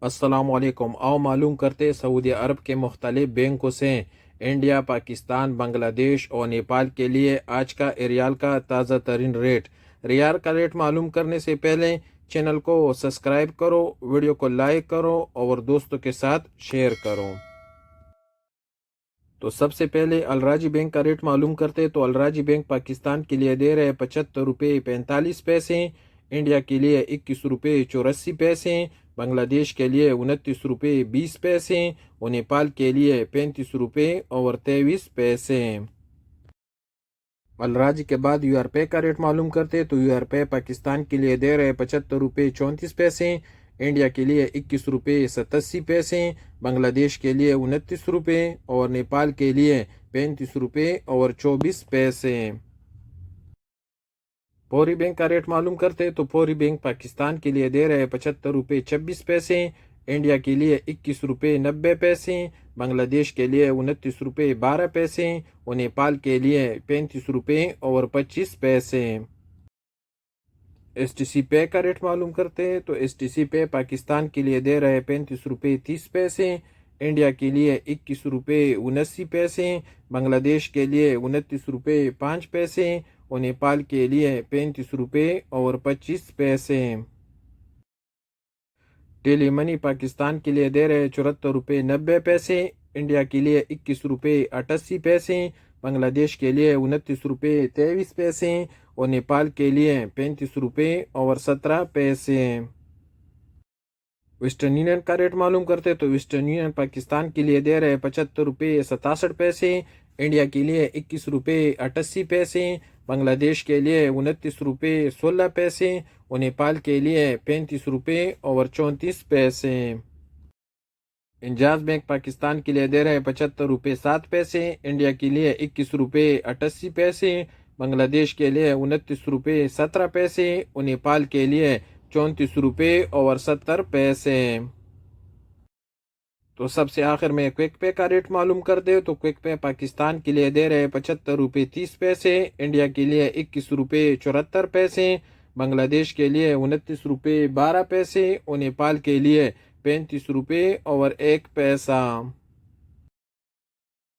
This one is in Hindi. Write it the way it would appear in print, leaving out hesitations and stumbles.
अस्सलामुअलैकुम। आओ मालूम करते सऊदी अरब के मुख्तलिफ बैंकों से इंडिया, पाकिस्तान, बांग्लादेश और नेपाल के लिए आज का रियाल का ताज़ा तरीन रेट। रियाल का रेट मालूम करने से पहले चैनल को सब्सक्राइब करो, वीडियो को लाइक करो और दोस्तों के साथ शेयर करो। तो सबसे पहले अलराजी बैंक का रेट मालूम करते तो अलराजी बैंक पाकिस्तान के लिए दे रहे 75 रुपये 45 पैसे, इंडिया के लिए 21 रुपये 84 पैसे, बांग्लादेश के लिए 29 रुपये 20 पैसे और नेपाल के लिए 35 रुपये 23 पैसे। अलराजी के बाद यूआरपे का रेट मालूम करते तो यूआरपे पाकिस्तान के लिए दे रहे 75 रुपये 34 पैसे, इंडिया के लिए 21 रुपये 87 पैसे, बांग्लादेश के लिए 29 रुपये और नेपाल के लिए 35 रुपये 24 पैसे। फौरी बैंक का रेट मालूम करते तो फौरी बैंक पाकिस्तान के लिए दे रहे 75 रुपये 26 पैसे, इंडिया के लिए 21 रुपये 90 पैसे, बांग्लादेश के लिए 29 रुपये 12 पैसे और नेपाल के लिए 35 रुपये 25 पैसे। एसटीसी पे का रेट मालूम करते हैं तो एसटीसी पे पाकिस्तान के लिए दे रहे 35 रुपये 30 पैसे, इंडिया के लिए 21 रुपये 79 पैसे, बांग्लादेश के लिए 29 रुपये 5 पैसे और नेपाल के लिए 35 रुपये 25 पैसे। टेली मनी पाकिस्तान के लिए दे रहे 74 रुपये 90 पैसे, इंडिया के लिए 21 रुपये 88 पैसे, बांग्लादेश के लिए 29 रुपये 23 पैसे और नेपाल के लिए 35 रुपये 17 पैसे। वेस्टर्न यूनियन का रेट मालूम करते तो वेस्टर्न यूनियन पाकिस्तान के लिए दे रहे 75 रुपये 67 पैसे, इंडिया के लिए 21 रुपये 88 पैसे, बांग्लादेश के लिए 29 रुपये 16 पैसे और नेपाल के लिए 35 रुपये 34 पैसे। इंजाज बैंक पाकिस्तान के लिए दे रहे 75 रुपये 7 पैसे, इंडिया के लिए 21 रुपये 88 पैसे, बांग्लादेश के लिए 29 रुपये 17 पैसे और नेपाल के लिए 34 रुपये 70 पैसे। तो सबसे आखिर में क्विक पे का रेट मालूम कर दे तो क्विक पे पाकिस्तान के लिए दे रहे 75 रुपये 30 पैसे, इंडिया के लिए 21 रुपये 74 पैसे, बांग्लादेश के लिए 29 रुपये 12 पैसे और नेपाल के लिए 35 रुपये 1 पैसा।